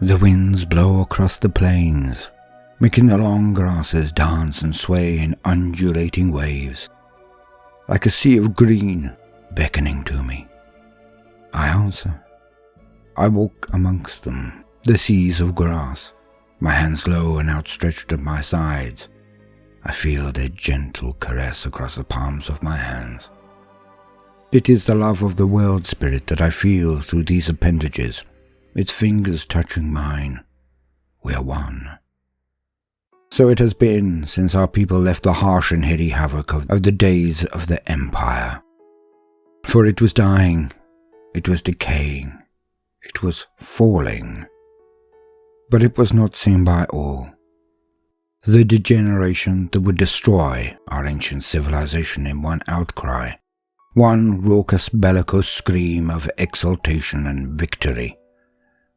The winds blow across the plains, making the long grasses dance and sway in undulating waves, like a sea of green beckoning to me. I answer. I walk amongst them, the seas of grass, my hands low and outstretched at my sides. I feel their gentle caress across the palms of my hands. It is the love of the world spirit that I feel through these appendages, its fingers touching mine. We are one. So it has been since our people left the harsh and heady havoc of the days of the Empire. For it was dying, it was decaying, it was falling. But it was not seen by all. The degeneration that would destroy our ancient civilization in one outcry, one raucous bellicose scream of exultation and victory.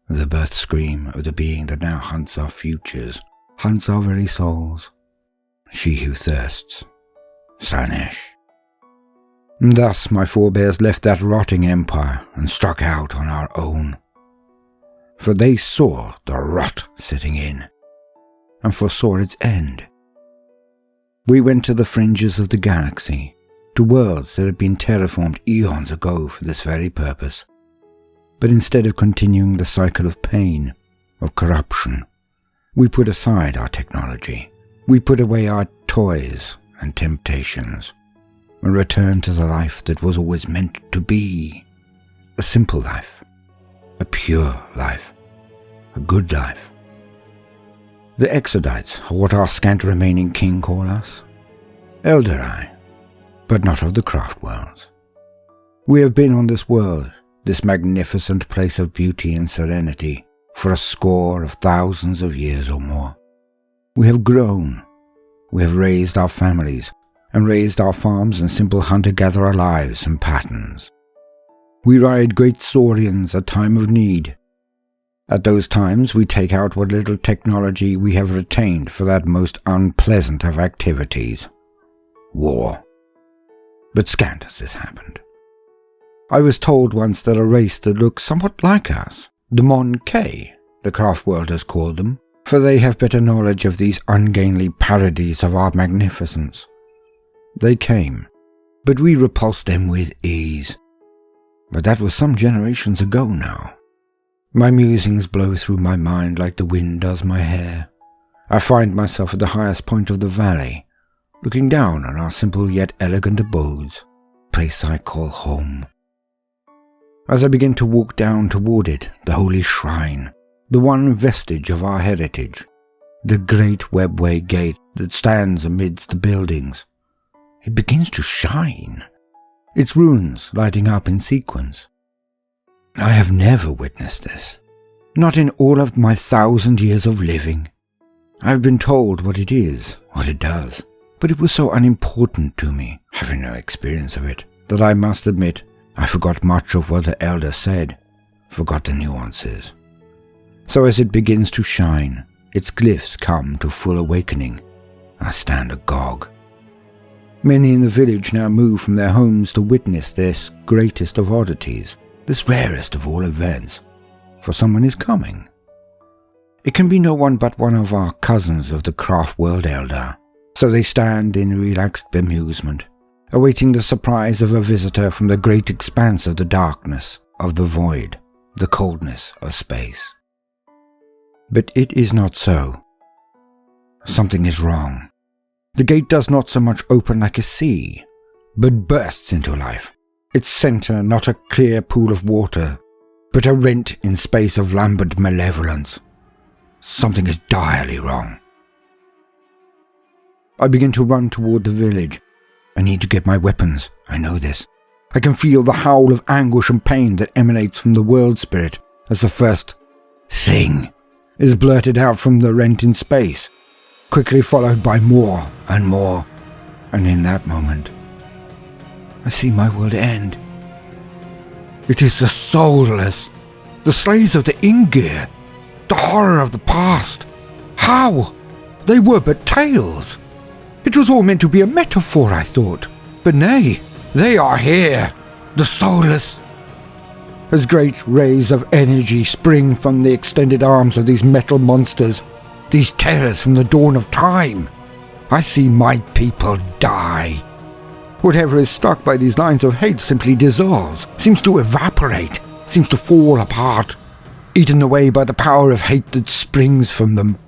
The birth scream of the being that now hunts our futures, hunts our very souls. She who thirsts, Slanesh. Thus my forebears left that rotting empire and struck out on our own. For they saw the rot setting in, and foresaw its end. We went to the fringes of the galaxy, to worlds that had been terraformed eons ago for this very purpose. But instead of continuing the cycle of pain, of corruption, we put aside our technology, we put away our toys and temptations, and returned to the life that was always meant to be. A simple life, a pure life, a good life. The Exodites are what our scant remaining king call us, Eldari, but not of the craft worlds. We have been on this world, this magnificent place of beauty and serenity, for a score of thousands of years or more. We have grown, we have raised our families, and raised our farms and simple hunter-gatherer lives and patterns. We ride great saurians at time of need. At those times we take out what little technology we have retained for that most unpleasant of activities, war. But scant as this happened. I was told once that a race that looks somewhat like us, the Mon-K, the craft world has called them, for they have better knowledge of these ungainly parodies of our magnificence. They came, but we repulsed them with ease. But that was some generations ago now. My musings blow through my mind like the wind does my hair. I find myself at the highest point of the valley, looking down on our simple yet elegant abodes, place I call home. As I begin to walk down toward it, the holy shrine, the one vestige of our heritage, the great webway gate that stands amidst the buildings, it begins to shine, its runes lighting up in sequence. I have never witnessed this, not in all of my 1,000 years of living. I have been told what it is, what it does, but it was so unimportant to me, having no experience of it, that I must admit I forgot much of what the elder said, forgot the nuances. So as it begins to shine, its glyphs come to full awakening. I stand agog. Many in the village now move from their homes to witness this greatest of oddities, this rarest of all events, for someone is coming. It can be no one but one of our cousins of the craft world elder, so they stand in relaxed bemusement, awaiting the surprise of a visitor from the great expanse of the darkness, of the void, the coldness of space. But it is not so. Something is wrong. The gate does not so much open like a sea, but bursts into life, its center not a clear pool of water, but a rent in space of lambent malevolence. Something is direly wrong. I begin to run toward the village. I need to get my weapons, I know this. I can feel the howl of anguish and pain that emanates from the world spirit as the first "sing" is blurted out from the rent in space, quickly followed by more, and in that moment, I see my world end. It is the soulless, the slaves of the Ingir, the horror of the past. How? They were but tales. It was all meant to be a metaphor, I thought. But nay, they are here, the soulless. as great rays of energy spring from the extended arms of these metal monsters, these terrors from the dawn of time. I see my people die. Whatever is struck by these lines of hate simply dissolves, seems to evaporate, seems to fall apart, eaten away by the power of hate that springs from them.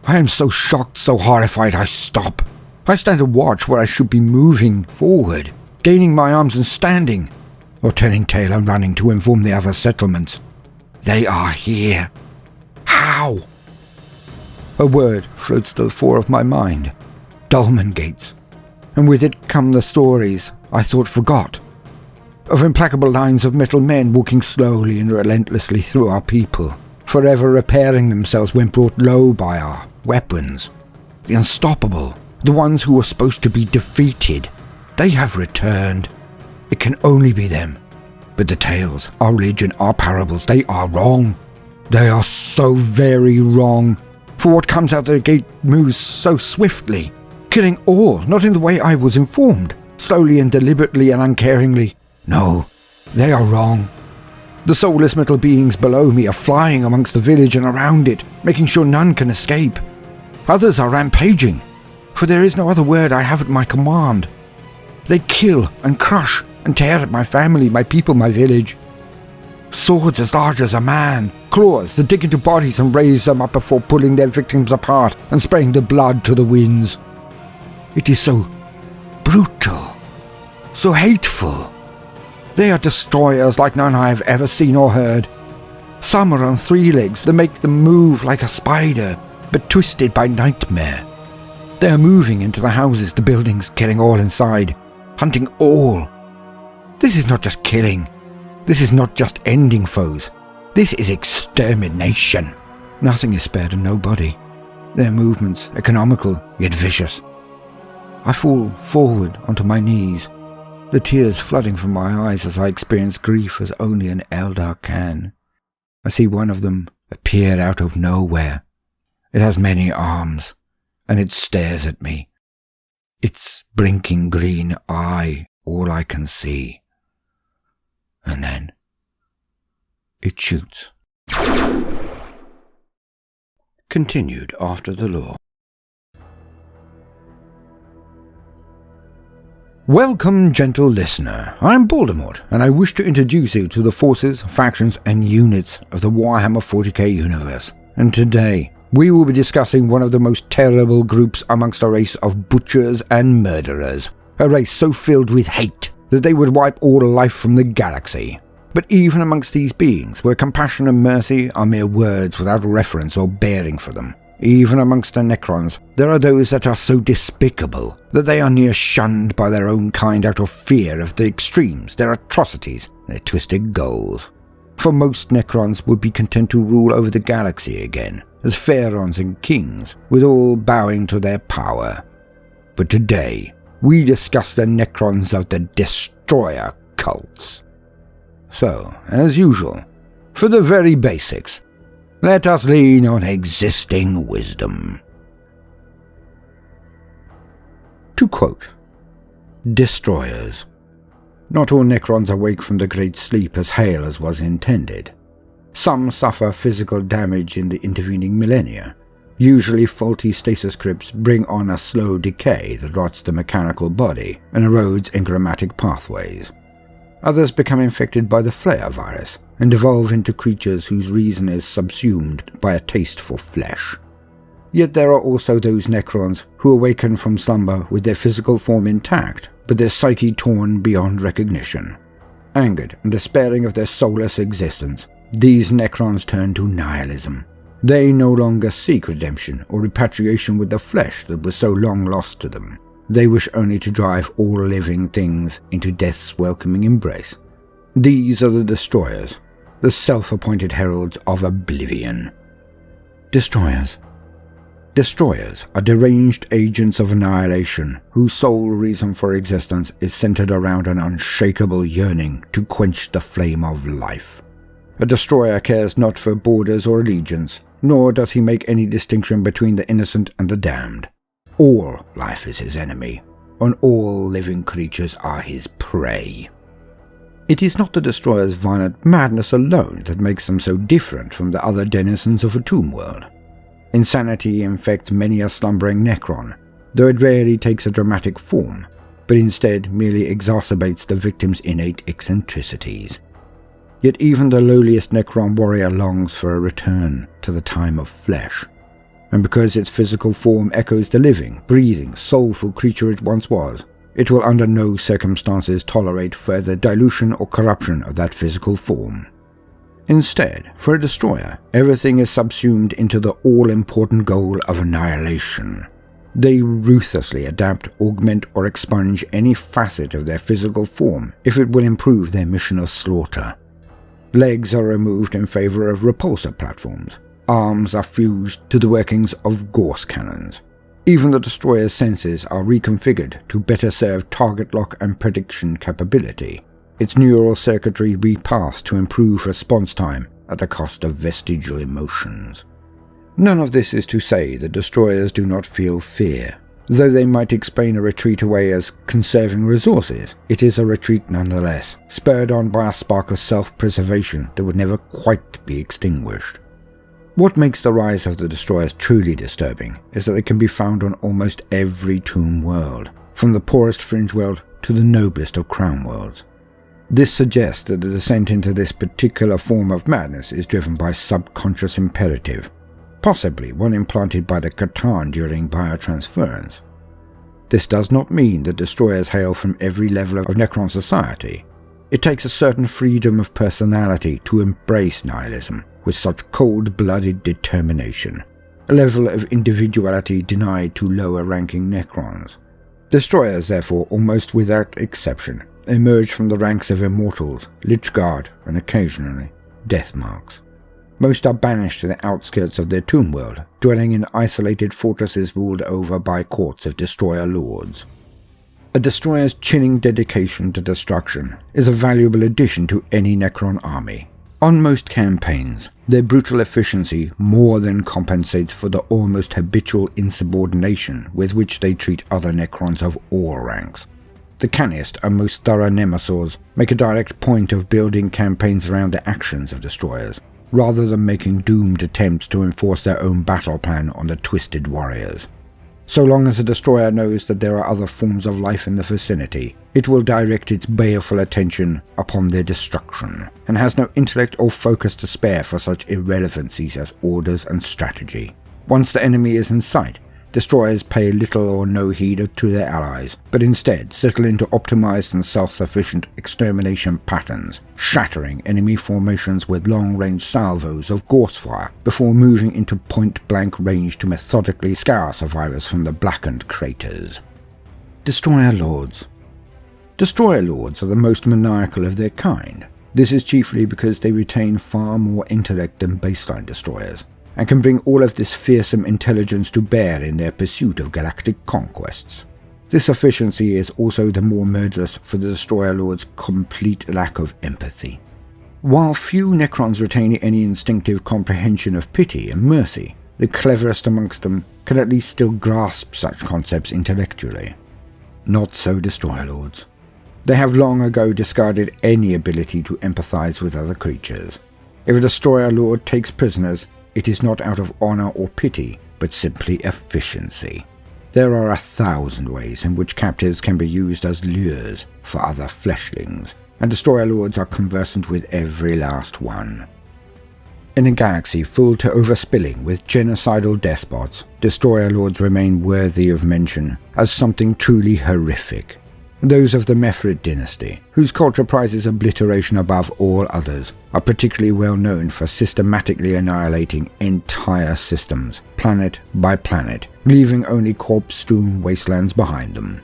I am so shocked, so horrified, I stop. I stand and watch where I should be moving forward, gaining my arms and standing, or turning tail and running to inform the other settlements. They are here. How? A word floats to the fore of my mind. Dolmen Gates. And with it come the stories I thought forgot, of implacable lines of metal men walking slowly and relentlessly through our people, forever repairing themselves when brought low by our weapons. The unstoppable, the ones who were supposed to be defeated, they have returned. It can only be them. But the tales, our religion, our parables, they are wrong. They are so very wrong. For what comes out the gate moves so swiftly, killing all, not in the way I was informed, slowly and deliberately and uncaringly. No, they are wrong. The soulless metal beings below me are flying amongst the village and around it, making sure none can escape. Others are rampaging, for there is no other word I have at my command. They kill and crush and tear at my family, my people, my village. Swords as large as a man, claws that dig into bodies and raise them up before pulling their victims apart and spraying the blood to the winds. It is so brutal, so hateful. They are destroyers like none I have ever seen or heard. Some are on 3 legs that make them move like a spider, but twisted by nightmare. They are moving into the houses, the buildings, killing all inside, hunting all. This is not just killing. This is not just ending foes. This is extermination. Nothing is spared and nobody. Their movements, economical yet vicious. I fall forward onto my knees, the tears flooding from my eyes as I experience grief as only an Eldar can. I see one of them appear out of nowhere. It has many arms, and it stares at me. Its blinking green eye, all I can see. And then it shoots. Continued after the lore. Welcome, gentle listener. I'm Baldermort, and I wish to introduce you to the forces, factions, and units of the Warhammer 40k universe. And today, we will be discussing one of the most terrible groups amongst a race of butchers and murderers. A race so filled with hate that they would wipe all life from the galaxy. But even amongst these beings, where compassion and mercy are mere words without reference or bearing for them, even amongst the Necrons, there are those that are so despicable that they are near shunned by their own kind out of fear of the extremes, their atrocities, their twisted goals. For most Necrons would be content to rule over the galaxy again, as pharaohs and kings, with all bowing to their power. But today, we discuss the Necrons of the Destroyer cults. So, as usual, for the very basics, let us lean on existing wisdom. To quote, Destroyers. Not all Necrons awake from the great sleep as hale as was intended. Some suffer physical damage in the intervening millennia. Usually faulty stasis crypts bring on a slow decay that rots the mechanical body and erodes engrammatic pathways. Others become infected by the flare virus and evolve into creatures whose reason is subsumed by a taste for flesh. Yet there are also those Necrons who awaken from slumber with their physical form intact, but their psyche torn beyond recognition. Angered and despairing of their soulless existence, these Necrons turn to nihilism. They no longer seek redemption or repatriation with the flesh that was so long lost to them. They wish only to drive all living things into death's welcoming embrace. These are the Destroyers, the self-appointed heralds of oblivion. Destroyers. Destroyers are deranged agents of annihilation whose sole reason for existence is centered around an unshakable yearning to quench the flame of life. A Destroyer cares not for borders or allegiance, nor does he make any distinction between the innocent and the damned. All life is his enemy, and all living creatures are his prey. It is not the Destroyers' violent madness alone that makes them so different from the other denizens of a tomb world. Insanity infects many a slumbering Necron, though it rarely takes a dramatic form, but instead merely exacerbates the victim's innate eccentricities. Yet even the lowliest Necron warrior longs for a return to the time of flesh, and because its physical form echoes the living, breathing, soulful creature it once was, it will under no circumstances tolerate further dilution or corruption of that physical form. Instead, for a Destroyer, everything is subsumed into the all-important goal of annihilation. They ruthlessly adapt, augment, or expunge any facet of their physical form if it will improve their mission of slaughter. Legs are removed in favor of repulsor platforms. Arms are fused to the workings of Gauss cannons. Even the Destroyer's senses are reconfigured to better serve target lock and prediction capability, its neural circuitry repathed to improve response time at the cost of vestigial emotions. None of this is to say the Destroyers do not feel fear. Though they might explain a retreat away as conserving resources, it is a retreat nonetheless, spurred on by a spark of self-preservation that would never quite be extinguished. What makes the rise of the Destroyers truly disturbing is that they can be found on almost every tomb world, from the poorest fringe world to the noblest of crown worlds. This suggests that the descent into this particular form of madness is driven by subconscious imperative, possibly one implanted by the Catan during biotransference. This does not mean that Destroyers hail from every level of Necron society. It takes a certain freedom of personality to embrace nihilism with such cold-blooded determination, a level of individuality denied to lower-ranking Necrons. Destroyers, therefore, almost without exception, emerge from the ranks of Immortals, Lich-Guard, and occasionally Deathmarks. Most are banished to the outskirts of their tomb world, dwelling in isolated fortresses ruled over by courts of Destroyer lords. A Destroyer's chilling dedication to destruction is a valuable addition to any Necron army. On most campaigns, their brutal efficiency more than compensates for the almost habitual insubordination with which they treat other Necrons of all ranks. The canniest and most thorough Nemesaurs make a direct point of building campaigns around the actions of Destroyers, rather than making doomed attempts to enforce their own battle plan on the twisted warriors. So long as a Destroyer knows that there are other forms of life in the vicinity, it will direct its baleful attention upon their destruction, and has no intellect or focus to spare for such irrelevancies as orders and strategy. Once the enemy is in sight, Destroyers pay little or no heed to their allies, but instead settle into optimized and self-sufficient extermination patterns, shattering enemy formations with long-range salvos of Gauss fire before moving into point-blank range to methodically scour survivors from the blackened craters. Destroyer Lords. Destroyer Lords are the most maniacal of their kind. This is chiefly because they retain far more intellect than baseline Destroyers, and can bring all of this fearsome intelligence to bear in their pursuit of galactic conquests. This efficiency is also the more murderous for the Destroyer Lord's complete lack of empathy. While few Necrons retain any instinctive comprehension of pity and mercy, the cleverest amongst them can at least still grasp such concepts intellectually. Not so Destroyer Lords. They have long ago discarded any ability to empathize with other creatures. If a Destroyer Lord takes prisoners, it is not out of honor or pity, but simply efficiency. There are 1,000 ways in which captives can be used as lures for other fleshlings, and Destroyer Lords are conversant with every last one. In a galaxy full to overspilling with genocidal despots, Destroyer Lords remain worthy of mention as something truly horrific. Those of the Mefrid dynasty, whose culture prizes obliteration above all others, are particularly well known for systematically annihilating entire systems, planet by planet, leaving only corpse-strewn wastelands behind them.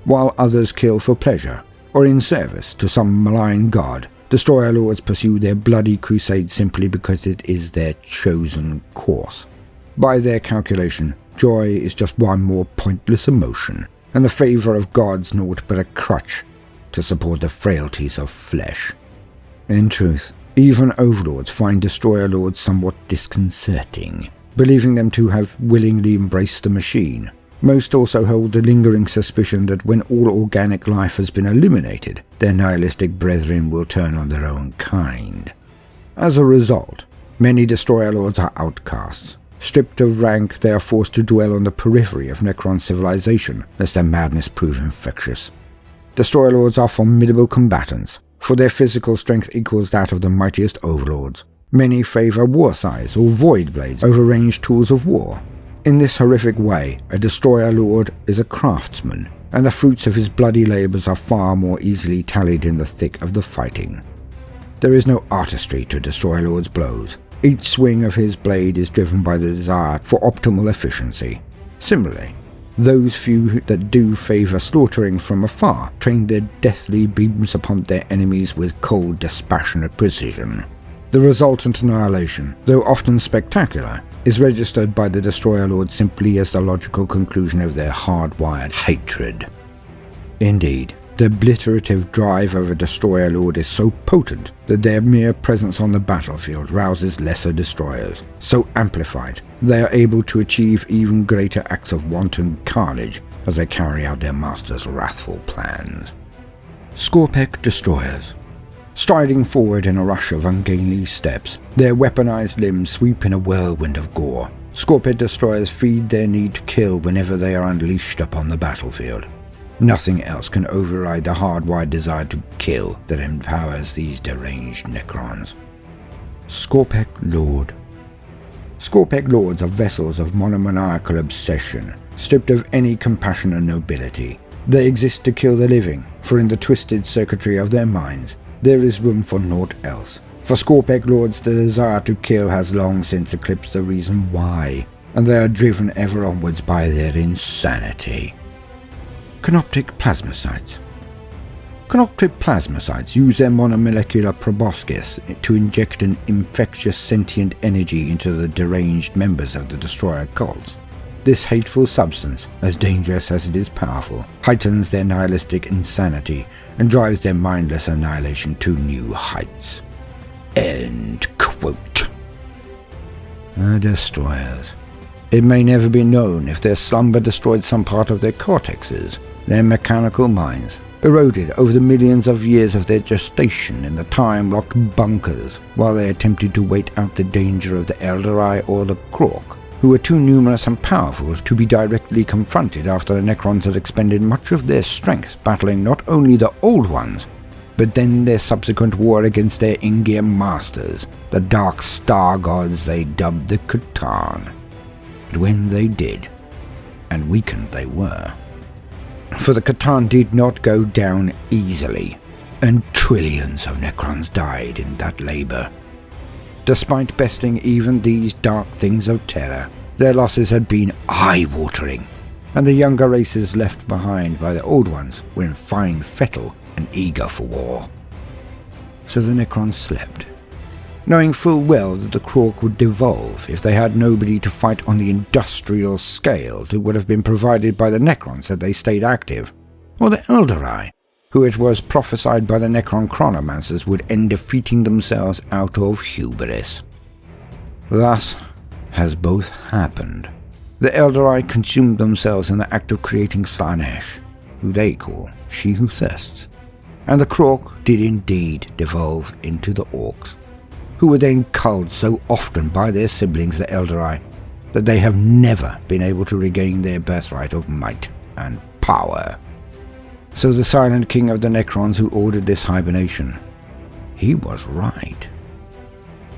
While others kill for pleasure, or in service to some malign god, Destroyer Lords pursue their bloody crusade simply because it is their chosen course. By their calculation, joy is just one more pointless emotion, and the favour of gods naught but a crutch to support the frailties of flesh. In truth, even overlords find Destroyer Lords somewhat disconcerting, believing them to have willingly embraced the machine, Most also hold the lingering suspicion that when all organic life has been eliminated, their nihilistic brethren will turn on their own kind. As a result, many Destroyer Lords are outcasts. Stripped of rank, they are forced to dwell on the periphery of Necron civilization, lest their madness prove infectious. Destroyer Lords are formidable combatants, for their physical strength equals that of the mightiest overlords. Many favor war scythes or void blades over ranged tools of war. In this horrific way, a Destroyer Lord is a craftsman, and the fruits of his bloody labors are far more easily tallied in the thick of the fighting. There is no artistry to Destroyer Lord's blows. Each swing of his blade is driven by the desire for optimal efficiency. Similarly, those few that do favor slaughtering from afar train their deathly beams upon their enemies with cold, dispassionate precision. The resultant annihilation, though often spectacular, is registered by the Destroyer Lord simply as the logical conclusion of their hardwired hatred. Indeed, the obliterative drive of a Destroyer Lord is so potent that their mere presence on the battlefield rouses lesser destroyers. So amplified, they are able to achieve even greater acts of wanton carnage as they carry out their master's wrathful plans. Scorpek Destroyers. Striding forward in a rush of ungainly steps, their weaponized limbs sweep in a whirlwind of gore. Scorpek Destroyers feed their need to kill whenever they are unleashed upon the battlefield. Nothing else can override the hardwired desire to kill that empowers these deranged Necrons. Scorpek Lord. Scorpek Lords are vessels of monomaniacal obsession, stripped of any compassion and nobility. They exist to kill the living, for in the twisted circuitry of their minds, there is room for naught else. For Scorpek Lords, the desire to kill has long since eclipsed the reason why, and they are driven ever onwards by their insanity. Canoptic Plasmacytes. Canoptic Plasmacytes use their monomolecular proboscis to inject an infectious sentient energy into the deranged members of the Destroyer cults. This hateful substance, as dangerous as it is powerful, heightens their nihilistic insanity and drives their mindless annihilation to new heights. End quote. The Destroyers. It may never be known if their slumber destroyed some part of their cortexes, their mechanical minds, eroded over the millions of years of their gestation in the time-locked bunkers, while they attempted to wait out the danger of the Eldari or the Krork, who were too numerous and powerful to be directly confronted after the Necrons had expended much of their strength battling not only the Old Ones, but then their subsequent war against their in-gear masters, the dark star gods they dubbed the C'tan. But when they did, and weakened they were. For the C'tan did not go down easily, and trillions of Necrons died in that labor. Despite besting even these dark things of terror, their losses had been eye-watering, and the younger races left behind by the Old Ones were in fine fettle and eager for war. So the Necrons slept, knowing full well that the Krork would devolve if they had nobody to fight on the industrial scale that would have been provided by the Necrons had they stayed active, or the Eldari, who it was prophesied by the Necron chronomancers would end defeating themselves out of hubris. Thus has both happened. The Eldari consumed themselves in the act of creating Slaanesh, who they call She Who Thirsts, and the Krork did indeed devolve into the Orcs, who were then culled so often by their siblings the Eldari that they have never been able to regain their birthright of might and power. So the silent king of the Necrons who ordered this hibernation, he was right.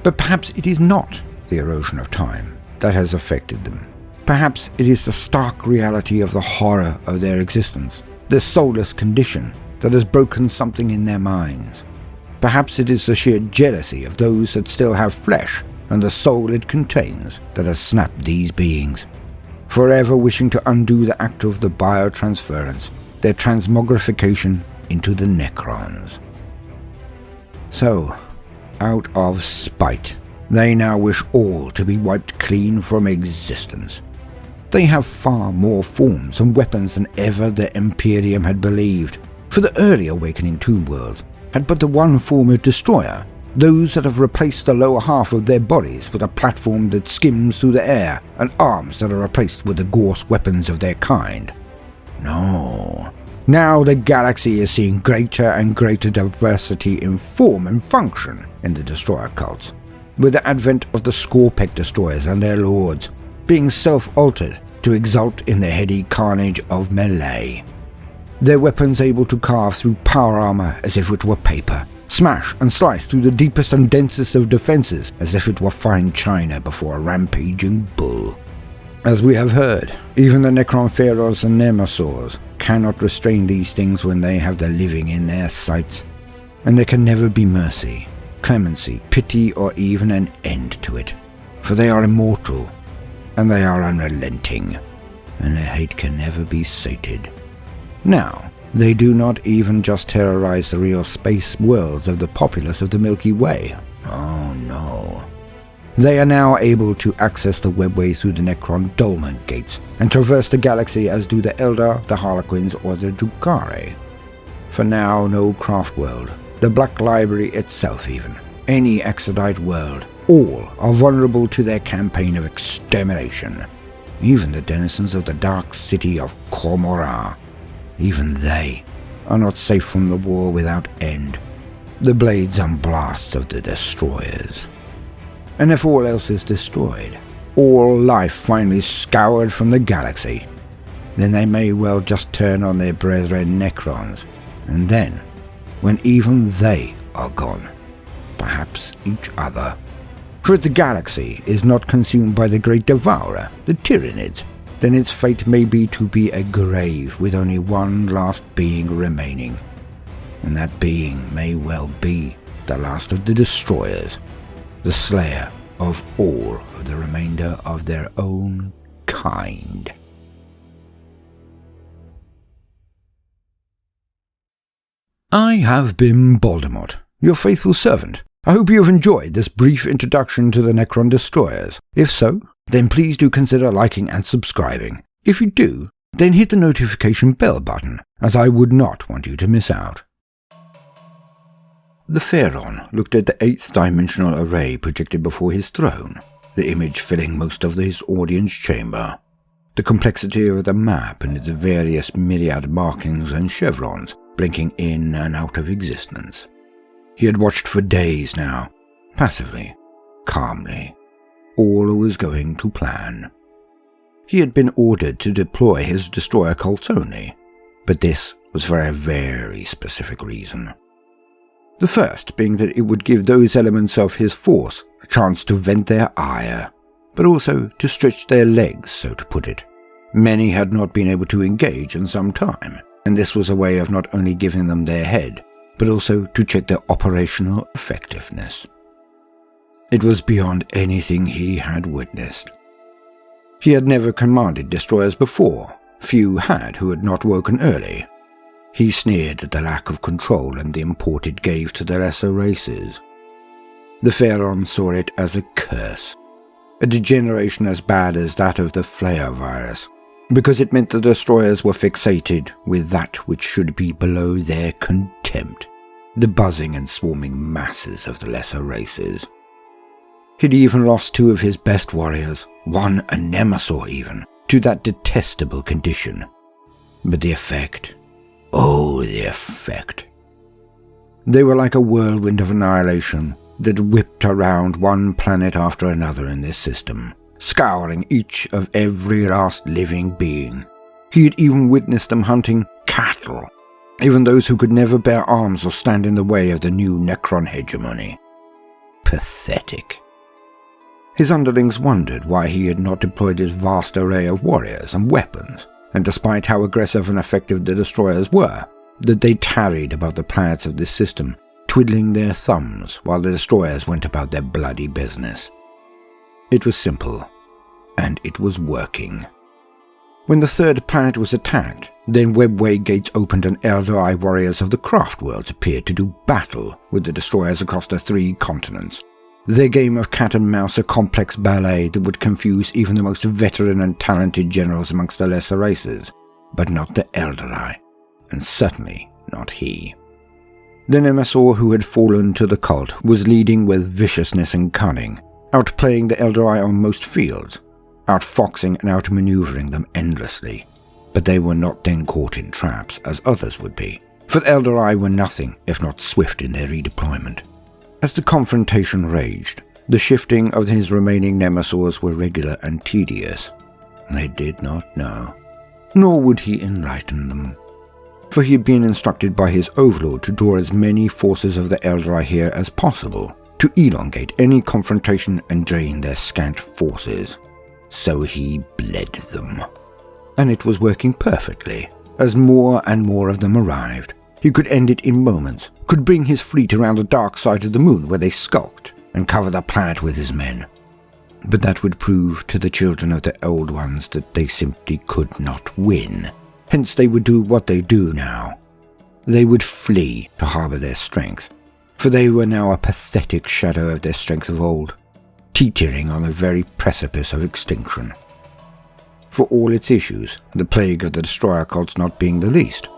But perhaps it is not the erosion of time that has affected them. Perhaps it is the stark reality of the horror of their existence, their soulless condition, that has broken something in their minds. Perhaps it is the sheer jealousy of those that still have flesh and the soul it contains that has snapped these beings, forever wishing to undo the act of the biotransference, their transmogrification into the Necrons. So, out of spite, they now wish all to be wiped clean from existence. They have far more forms and weapons than ever the Imperium had believed, for the early awakening Tomb Worlds had but the one form of destroyer, those that have replaced the lower half of their bodies with a platform that skims through the air, and arms that are replaced with the gauze weapons of their kind. No. Now the galaxy is seeing greater and greater diversity in form and function in the destroyer cults, with the advent of the Scorpec destroyers and their lords being self-altered to exult in the heady carnage of melee. Their weapons able to carve through power armor as if it were paper, smash and slice through the deepest and densest of defenses as if it were fine china before a rampaging bull. As we have heard, even the Necron Pharaohs and Nemesaurs cannot restrain these things when they have the living in their sights, and there can never be mercy, clemency, pity, or even an end to it, for they are immortal, and they are unrelenting, and their hate can never be sated. Now, they do not even just terrorize the real space worlds of the populace of the Milky Way. Oh no. They are now able to access the webway through the Necron Dolmen gates, and traverse the galaxy as do the Eldar, the Harlequins, or the Drukhari. For now, no craft world, the Black Library itself even, any Exodite world, all are vulnerable to their campaign of extermination. Even the denizens of the dark city of Kormorah. Even they are not safe from the war without end, the blades and blasts of the destroyers. And if all else is destroyed, all life finally scoured from the galaxy, then they may well just turn on their brethren Necrons, and then, when even they are gone, perhaps each other. For if the galaxy is not consumed by the great devourer, the Tyranids, then its fate may be to be a grave with only one last being remaining. And that being may well be the last of the destroyers, the slayer of all of the remainder of their own kind. I have been Baldermort, your faithful servant. I hope you have enjoyed this brief introduction to the Necron Destroyers. If so, then please do consider liking and subscribing. If you do, then hit the notification bell button, as I would not want you to miss out. The Pharaoh looked at the 8th dimensional array projected before his throne, the image filling most of his audience chamber. The complexity of the map and its various myriad markings and chevrons blinking in and out of existence. He had watched for days now, passively, calmly. All was going to plan. He had been ordered to deploy his destroyer cults only, but this was for a very specific reason. The first being that it would give those elements of his force a chance to vent their ire, but also to stretch their legs, so to put it. Many had not been able to engage in some time, and this was a way of not only giving them their head, but also to check their operational effectiveness. It was beyond anything he had witnessed. He had never commanded destroyers before. Few had who had not woken early. He sneered at the lack of control and the import it gave to the lesser races. The Pharaoh saw it as a curse, a degeneration as bad as that of the flare virus, because it meant the destroyers were fixated with that which should be below their contempt, the buzzing and swarming masses of the lesser races. He'd even lost 2 of his best warriors, one a Nemesaur even, to that detestable condition. But the effect, oh the effect. They were like a whirlwind of annihilation that whipped around one planet after another in this system, scouring each of every last living being. He had even witnessed them hunting cattle, even those who could never bear arms or stand in the way of the new Necron hegemony. Pathetic. His underlings wondered why he had not deployed his vast array of warriors and weapons, and despite how aggressive and effective the destroyers were, that they tarried above the planets of this system, twiddling their thumbs while the destroyers went about their bloody business. It was simple, and it was working. When the 3rd planet was attacked, then webway gates opened and Eldar warriors of the craft worlds appeared to do battle with the destroyers across the 3 continents. Their game of cat and mouse a complex ballet that would confuse even the most veteran and talented generals amongst the lesser races, but not the Eldari, and certainly not he. The Nemesaur who had fallen to the cult was leading with viciousness and cunning, outplaying the Eldari on most fields, outfoxing and outmaneuvering them endlessly. But they were not then caught in traps, as others would be, for the Eldari were nothing if not swift in their redeployment. As the confrontation raged, the shifting of his remaining Nemesaurs were regular and tedious. They did not know, nor would he enlighten them, for he had been instructed by his overlord to draw as many forces of the Eldari here as possible, to elongate any confrontation and drain their scant forces. So he bled them. And it was working perfectly. As more and more of them arrived, he could end it in moments, could bring his fleet around the dark side of the moon where they skulked, and cover the planet with his men. But that would prove to the children of the Old Ones that they simply could not win. Hence they would do what they do now. They would flee to harbour their strength, for they were now a pathetic shadow of their strength of old, teetering on the very precipice of extinction. For all its issues, the plague of the destroyer cults not being the least,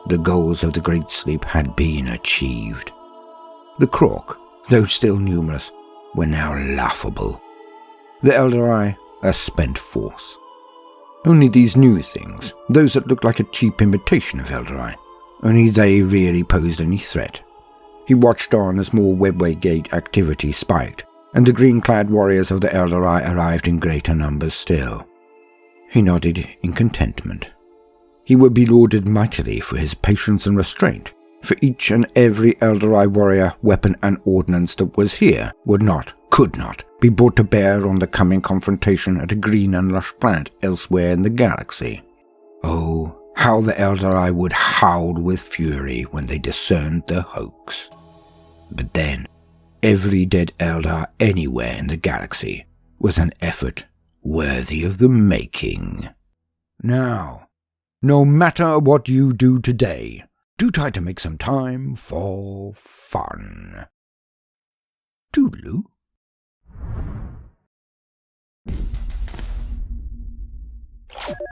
the goals of the Great Sleep had been achieved. The Krork, though still numerous, were now laughable. The Eldari, a spent force. Only these new things, those that looked like a cheap imitation of Eldari, only they really posed any threat. He watched on as more Webway Gate activity spiked, and the green-clad warriors of the Eldari arrived in greater numbers still. He nodded in contentment. He would be lauded mightily for his patience and restraint, for each and every Eldari warrior, weapon and ordnance that was here could not, be brought to bear on the coming confrontation at a green and lush planet elsewhere in the galaxy. Oh, how the Eldari would howl with fury when they discerned the hoax. But then, every dead Eldar anywhere in the galaxy was an effort worthy of the making. Now, no matter what you do today, do try to make some time for fun. Toodaloo.